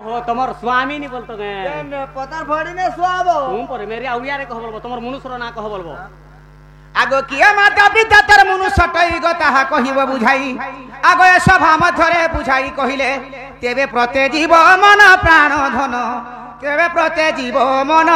हो तमर स्वामी नी बोलतो गे पतार भड़ी ने सुआबो तुम पर मेरी आउरिया रे कह बोलबो तमर मनुष्यर ना कह बोलबो आगो किया माता पिता तर मनुष्य टईगो ताहा कहिब बुझाई आगो ए सभा मध्यरे बुझाई कहिले तेबे प्रते जीव मन प्राण धन तेबे प्रते जीव मन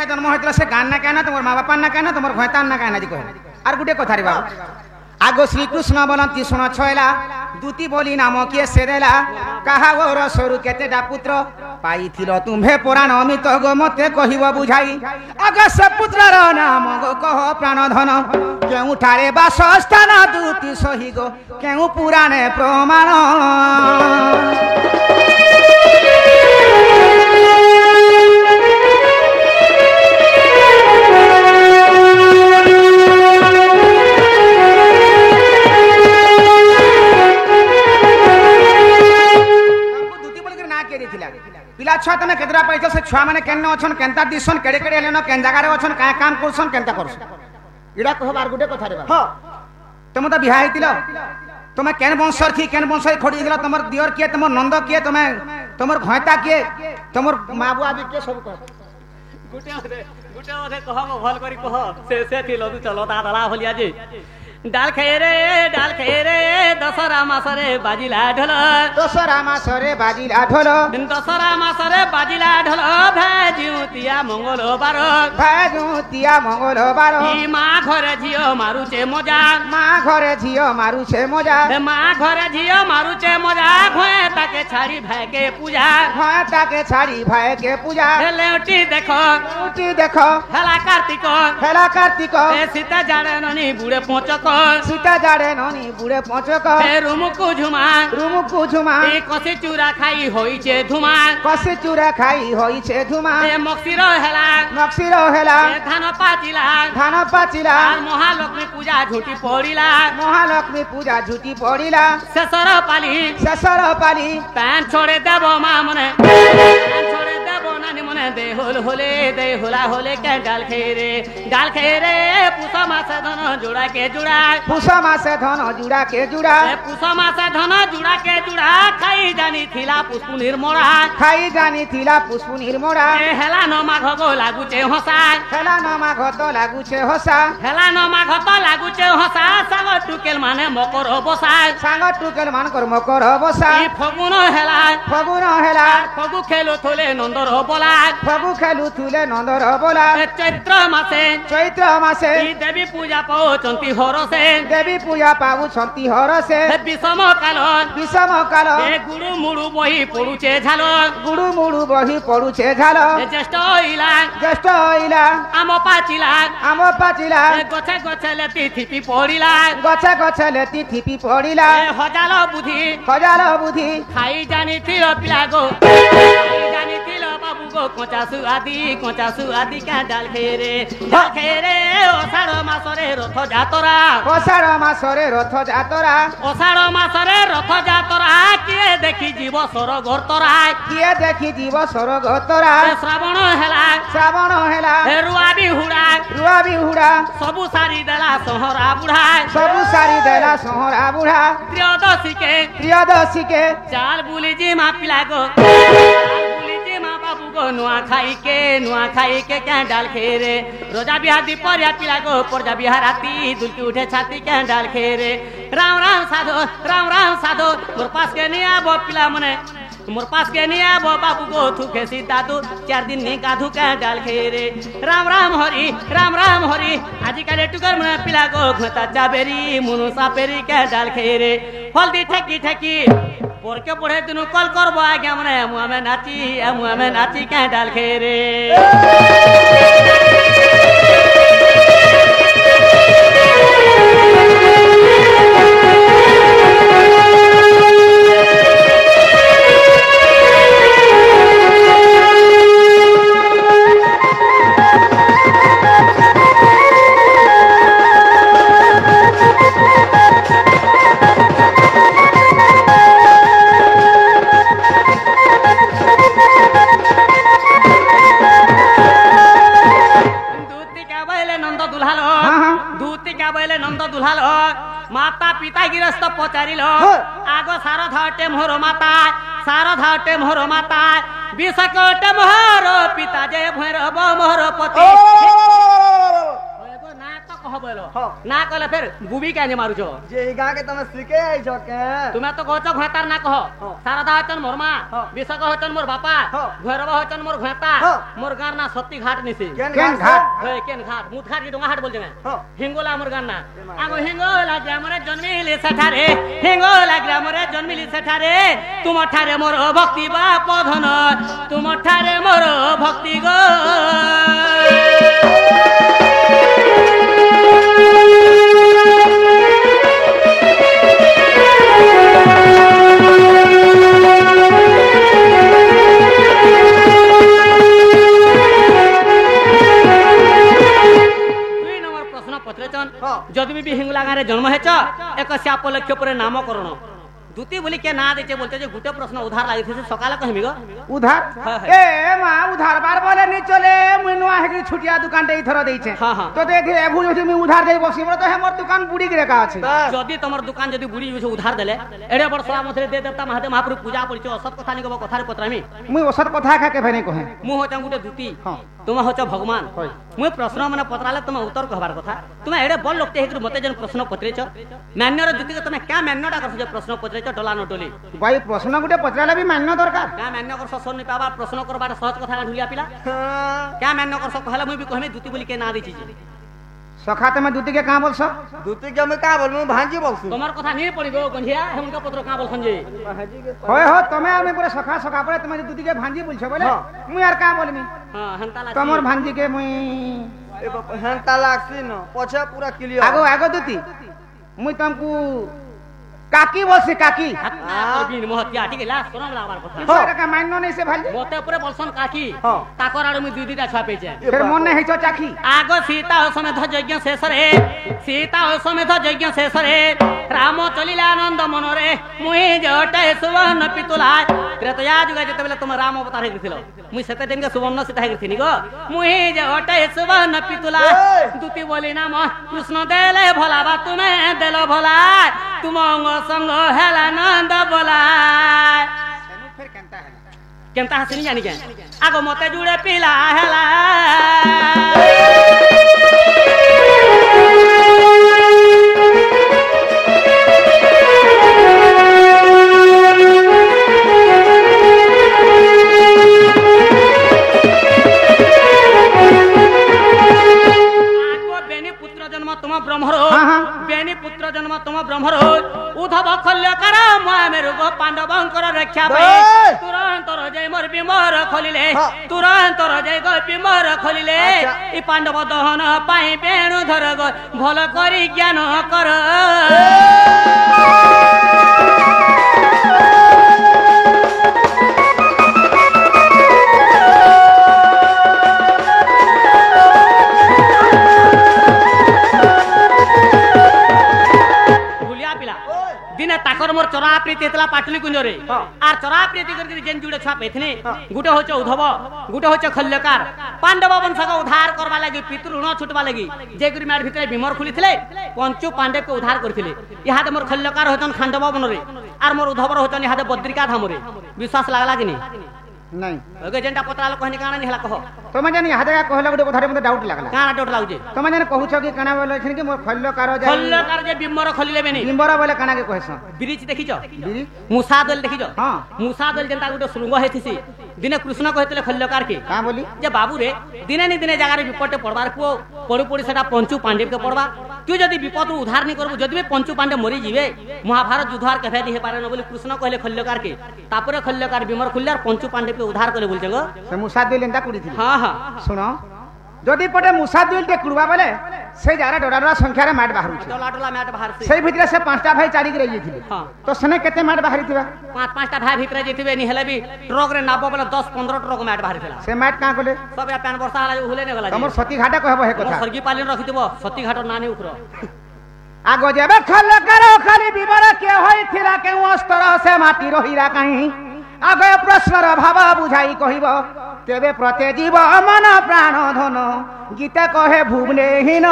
जन्म होता से गान ना कहना तुम माँ बापा ना कहना तुम भयतान ना कहना जी कह आर गुटे कथा रे बाबू आगो श्री कृष्ण बोलती शुण छयला दूती बोली नाम किए से देला कहा गोर सरू केतेटा पुत्र पाइथिल तुम्हे पुराण अमित गो मते कहिब बुझाई आगो से पुत्रर नाम गो कह प्राणधन केउ ठारे बासस्थान दूती सही गो केउ पुराणे प्रमाण पिला छुआ तने केतरा पैसा से छुआ माने केन अछन केनता दिसन केडे केडे लेनो केन जगह रे अछन का काम करसन केनता करसन इडा कह बार गुटे कथा रे बा हां तुम तो बिहा हेतिलो तुम केन वंशर थी केन वंश खड़ी दिला तमर दियर के तमर नंद के तमर घयता के तमर माबू आदि के सब कह गुटे ओथे कहबो भल करी कह से थी लदु चलो ता दला भलिया जे डाल खेरे दशरा मासरे बाजिला ढोल दशरा मासरे बाजिला ढोल दशरा मासरे बाजिला ढोल भेजुतिया मंगलबार ई माँ घरे झियो मारुचे मजा माँ घरे झियो मारुचे मजा माँ घरे झियो मारुचे मजा घोए ताके छाड़ी भाई के पूजा घोए ताके छाड़ी भाई के पूजा लेउटी देखो हेला कार्तिक ए सीता जाड़े ननी बुढ़े पोचक सीता जाड़े ननी बुढ़े पोचक रुमुकु झुमा ए कसी चूरा खाई होइछे धुमा ए मक्सिर हेला ए धान पाचिला महालक्ष्मी पूजा झूठी पड़िला शेषर पाली पैन छोड़े देव माँ मने मने देहोल होले के डाल खेरे पुसा मासे धन जुड़ा के जुड़ा खाई जानी थिला पुष्प निर्मोड़ा हेला न माघ गो लागुचे हसा सांग टुकेल माने मकर बसा फगुन हेला फगु खेलो थोले नंदर बोला चैत्र मासे देवी पूजा पाउचंती हरसे विषम काल ए गुडु मुडु बही पडुचे झाल ज्येष्ठ इला आम पाचिला गछे लेती थिपी पड़िला हजाल बुद्धि खाई जानी थिल पिला गो बाबू गो कचासु आदि का डाल खेरे अषाढ़ मासरे रथ जातरा किए देखी जीव सरगतरा श्रावण हेला रुआ बिहुड़ा सबु सारी देला सहरा बुढ़ा त्रयोदशी के चाल बुली जी मा पिला गो बाबू गो नुआ खाई के क्या डाल खेरे रोजा बिहार दीपरिया पिला गो परजा बिहार आती दुलकी उठे छाती क्या डाल खेरे राम साधो मोर पास के नहीं आबो पिला मने बाबू गो थू खेसी दादू 4 दिन नहीं काधू क्या डाल खेरे राम हरि आजी का टुकर मने पिला गो घता चाबेरी मुनुसा पेरी क्या डाल खेरे हल्दी ठेकी पोर के पढ़े दिनु कल करबो आज्ञा मने मुआमे नाची क्या डाल खेरे पचारिल आगो सारधाटे मोर माता सारधाटे मोर माता विषकटे मोर पिता जे भैरव मोर पति ना तो कह बोलो ना कहले फिर बुबी क्या मारू छो जे गा के तमे सिखे आई छ के तुम्हें तो कहछो घातार ना कह सारदा हचन मोर मां विषक हचन मोर बापा भैरव हचन मोर घाता मोर गार ना सत्ती घाट निसी केन घाट हे केन घाट मुत घाट की डोंगा हाट बोल जमे हिंगोला मोर गार ना आगो हिंगोला ग्रामरे जन्मिले सेठारे हिंगोला ग्रामरे जन्मिले सेठारे तुम ठारे मोर भक्ति बाप धन तुम ठारे मोर भक्ति गो जदि भी हिंगला गाँव जन्म हेच एक शाप लक्ष्य पर नामकरण दूती बोली के ना देचे बोलते जो गुटे प्रश्न उधार लागि थे सकाल कहमी गो उधार ए मा उधार बार बोले नि चले मुई नुआ हे छुटिया दुकान दे इथर देइछे तो देखे एभु जति मुई उधार दे बसी तो हे मोर दुकान बुड़ी गिरे का अछि जदि तमर दुकान जदि बुड़ी जो उधार देले एडे बरसला मथरे दे देवता महादेव महाप्रभु पूजा परिचय असत कथा नि गबो कथारे पत्रामी मुई असत कथा का के भने कहे मु होचा गुटे दूती तुम होचा भगवान मुई प्रश्न माने पत्राले तुम उत्तर कहबार कथा तुम एडे बल लोकते हेकु मते जन प्रश्न पत्रेछ मान्यर दूती के तुम क्या मान्यटा करछ प्रश्न पत्रेछ डला न डोली भाई प्रश्न गुटे पत्राले भी मान्य दरकार क्या मान्य कर ससन नि पाबा प्रश्न करबार सहज कथा ढुलिया पिला क्या मान्य कर कहला मुई भी कहमे दूती बोली के ना दी चीज सखा तमे दूती के का बोलछ दूती के मैं का बोलमु भांजी बोलछु तमर कथा नहीं पड़िबो गंधिया हमका पत्र का बोलछन जे होय हो तमे आमे पूरा सखा सखा परे तमे दूती के भांजी बोलछ बोले मुई यार का बोलमी हां हंताला तमर भांजी के मुई ए हंता लागसी न पछे पूरा क्लियर आगो आगो दूती मुई तुमको काकी बोलसी काकी बिन महत्या ठीक है ला सुनम लाबार कथा इसे का मान्य नहीं से भाई मोते पूरे बोलसन काकी ताकर आड़ में दुई दुईटा छापे छे फिर मन नहीं हेचो चाखी आगो सीता हो समेत यज्ञ शेष रे सीता हो समेत यज्ञ शेष रे राम चलिला आनंद मन रे मुई जटे सुवर्ण पितुला त्रेतया जुग जते बेले तुम राम अवतार हे गेथिलो मुई सेते दिन के सुवर्ण सीता हे गेथिनी गो मुई जटे सुवर्ण पितुला दूती बोली नाम कृष्ण देले भला बा तुमे देलो भला तुम संग हेला नंद बोला फिर केनता है केनता हसनी जानी के आगो मते जुड़े पिला हेला तुम ब्रह्मरो बेनी पुत्र जन्म तुम ब्रह्मरो उद्धव खल्यकर मेरुग पांडवंकर रक्षा पाई तुरंत जय मोर विमर खोलिले तुरंत जय गो विमर खोलिले ई पांडव दहन पाई बेणु धर गो भल करी ज्ञान कर दिने ताकर मोर चरा प्रीति हेतला पाटली कुंजरे आर चरा प्रीति करके जेन जुड़े छाप हेथने गुटे होचे उद्धव गुटे होचे खल्यकार पांडव वंश का उद्धार करबा लागि पितृ ऋण छुटबा लागि जे गुरी मार भितरे भीमर खुलिथिले पंचु पांडव के उद्धार करथिले इहादे मोर खल्यकार होतन खांडव बनरे आर मोर उद्धव होतन इहादे बद्रिका धामरे विश्वास लागला कि नहीं ओके जेंटा पत्राल कहनी काना निहला कह तमे जानी हादे का कहला गुटे कथारे मते डाउट लागला काना डाउट लागजे तमे जानी कहू छ कि काना बोले छन कि मोर खल्यकार जाय खल्यकार जे बिमर खलिले बेनी बिमर बोले काना के कहस ब्रिज देखिछ बिरी मूसा दल देखिछ हां मूसा दल जेंटा गुटे श्रृंग हेथिसी दिने कृष्ण कहतले खल्यकार के का बोली जे बाबू रे दिने नि दिने जगार विपटे पड़बार को पड़ी पड़ी सेटा पंचु पांडव के पड़बा तू जदी विपद उद्धार नहीं करबो जदी पंचु पांडव मरी जीवे महाभारत युद्धार के भेदी हे पारे न बोली कृष्ण कहले खल्यकार के तापरे खल्यकार बिमर खुल्लार पंचु पांडव के उद्धार करे बोलछंग से मूसा दिल एंता कुड़ी थी हां हां सुनो जदी पटे मूसा दिल के कुड़बा बोले से जारा डोरा संख्या रे माट बाहर छै डोला डोला माट बाहर से भीतर से पांचटा भाई चाड़ी के रही थी हां तो सने केते माट बाहर थिबा पांच पांचटा भाई भीतर जेथिबे नि हेले भी ट्रक रे नाबो बोले 10 15 ट्रक माट बाहर थिला से माट का कोले सब या पैन वर्षा हला हुले ने गला हमर सती घाटा कहबो हे कथा सरगी पालिन रखितबो सती घाट नानी उखरो आगो जेबे खल करो खाली विवर के होई थिला के अस्तर से माटी रहिरा काई आगे प्रश्न र भाव बुझाई कहिबो तेबे प्रते जीव मन प्राण धन गीता कहे भुवनेहीन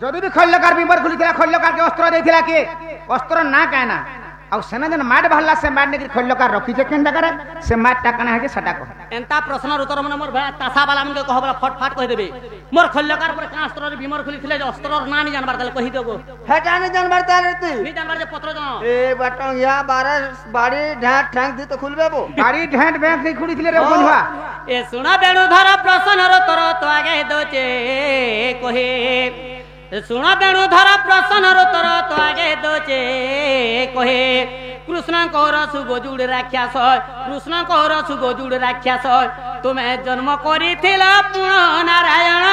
যদি ବି ଖଲ୍ୟକାର ବିମର ଖୋଲିଥିଲା ଖଲ୍ୟକାର କେ ଅସ୍ତ୍ର ଦେଇଥିଲା କିଏ ଅସ୍ତ୍ର ନା କାଏନା ଆଉ ସେନା ଯେନ୍ ମାଟ ବାହାରିଲା ସେ ମାଟ ନେଇକି ଖଲ୍ୟକାର ରଖିଛେ କେନ୍ ଜାଗାରେ ସେ ମାଟଟା କାଣା ହେଇଛେ ସେଟା କହ एंता प्रश्नर उत्तर मन मोर तासा वाला मन के कहबला फटफट कहि देबे मोर खल्लकार पर का अस्त्र रे बिमर खुलिथिले जे अस्त्र ना नि जानबार तले कहि देबो हेटा नहीं जानबार तारे ती नि जानबार जे पत्र जानो ए बटन या 12 बाड़ी ढाट ठांग दी तो खुलबे बो गाड़ी ढेंट बैंक नहीं खुलिथिले रे बंधुआ ए सुना बेणु धर प्रश्नर उत्तर तो आगे दोचे कहे सुना बेणु धर प्रश्नर उत्तर तो आगे दोचे कहे कृष्ण कौर सुगोजुड़ राक्षस कृष्ण कौर सुगोजुड़ राक्षस तुम्हें जन्म करिथिला पुण नारायण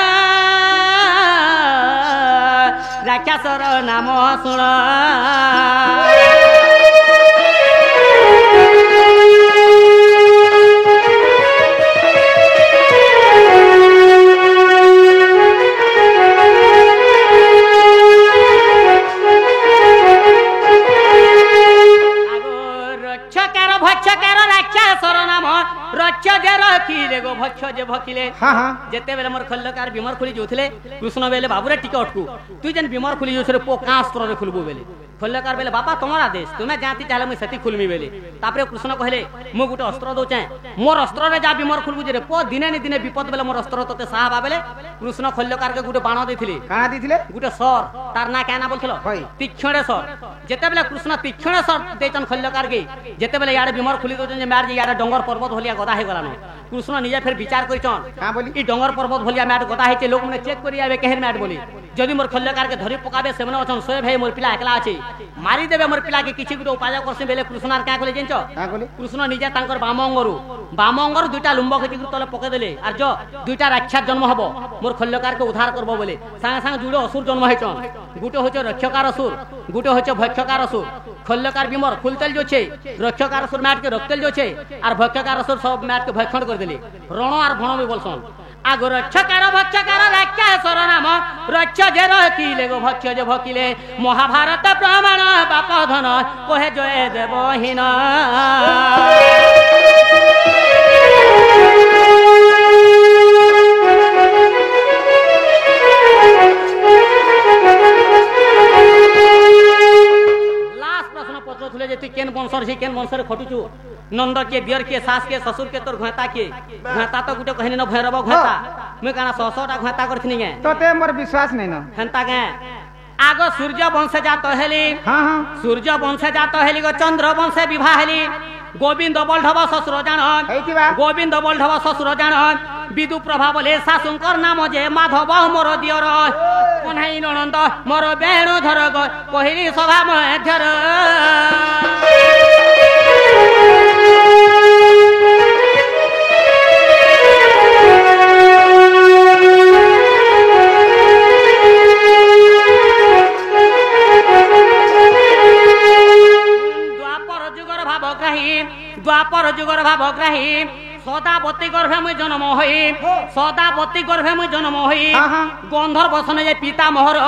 राक्षसर नाम शुण जेते बेले मोर खल्लकार बिमर खुली जोथले कृष्ण बेले बाबूरे टिके अटकू तू जेन बिमर खुली जोथरे पो का अस्त्र रे खुलबो बेले खल्लकार बेले बापा तुम्हारा देश तुम्हें जाती चाहे मुई सेती खुलमी बेले तापरे कृष्ण कहले मु गुटे अस्त्र दोचे मोर अस्त्र रे जा बिमर खुलबू जे पो दिने नि दिने विपद बेले मोर अस्त्र तते साहबा बेले कृष्ण खल्लकार के गुटे बाण देथिले काना दिथिले गुटे सर तार ना काना बोलथलो तीक्ष्णे सर जेते बेले कृष्ण तीक्ष्णे सर देचन खल्लकार के जेते बेले यारे बिमर खुली दोचन जे मार जे यारे डंगर पर्वत होलिया गदा हे गलानो कृष्ण निजे फिर विचार करिचन का बोली ई डंगर पर्वत भलिया मैट गदा हेचे लोग मने चेक करि आबे केहन मैट बोली जदी मोर खल्लकार के धरि पकाबे सेमने अछन सोए भाई मोर पिला एकला अछि मारी देबे मोर पिला के किछि गुटे उपाय करसे बेले कृष्णर का कहले जेंचो का बोली कृष्ण निजे तांकर बामंगरु दुटा लुंब खिचि तले पके देले आर जो दुटा राक्षस जन्म हबो मोर खल्लकार के उद्धार करबो बोले संग संग जुड़ो असुर जन्म हेचन गुटे होचे रक्षकार असुर गुटे होचे भक्षकार असुर खल्लकार बिमर खुलतेल जो छे रक्षकार असुर मैट के रखतेल जो छे आर भक्षकार असुर सब मैट के भक्षण कर देले रण आर भण में बोलसन आगो रक्षकार भक्षकार राक्षसर नाम रक्ष जे रखिले गो भक्ष जे भकिले महाभारत प्रमाण बाप धन कहे जय देवहीन केन वंशर से केन वंशर खटुचु नंद के दियर के सास के ससुर के तोर घाता के घाता तो गुटे कहनी न भैरव घाता मैं काना 100टा घाता करथिनी गे तोते मोर विश्वास नै न हंता गे आगो सूर्य वंश जात हेली हां हां सूर्य वंश जात हेली गो चंद्र वंश विवाह हेली गोविंद बल्लभ ससुर जान हेतिबा गोविंद बल्लभ ससुर जान विदु प्रभाव ले सासुंकर नाम जे माधव मोर दियर कोन्हाई ननंद मोर बेणु धर गो पहिली सभा मध्यर द्वापर जुगर भावग्राही सदावती गर्भे मुई जन्म होई सदावती गर्भे मुई जन्म होई गंधर्व सने जे पिता मोहर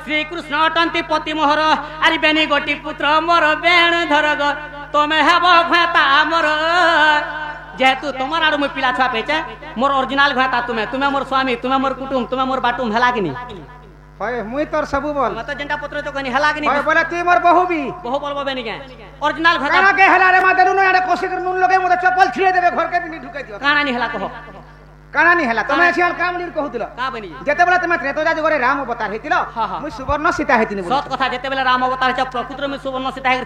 श्री कृष्ण अटंती पति मोहर आरि बेनी गोटी पुत्र मोर बेणु धर ग तमे हेबो घाता मोर जेहेतु तुमर आडू मुई पिला छुआ पेचे मोर ओरिजिनल घाता तुमे मोर स्वामी तुमे मोर कुटुम तुमे मोर बाटुम हेला कि नी होय मुई तोर सबु बोल मत जेंटा पत्र तो कनी हेला कि नी होय बोला ती मोर बहु भी बहु बोलबो बेनी के ओरिजिनल घाता काना के हेला रे मादरू न याडे कोसी कर नुन लगे मोर चप्पल छिड़े देबे घर के भी नी ढुके दियो काना नी हेला कहो काना नी हेला तमे छियाल काम नी कहूतिलो का बनी जेते बेला तमे त्रेतोजा जुगरे राम अवतार हेतिलो मुई सुवर्ण सीता हेतिनी सत कथा जेते बेला राम अवतार छ प्रकृति में सुवर्ण सीता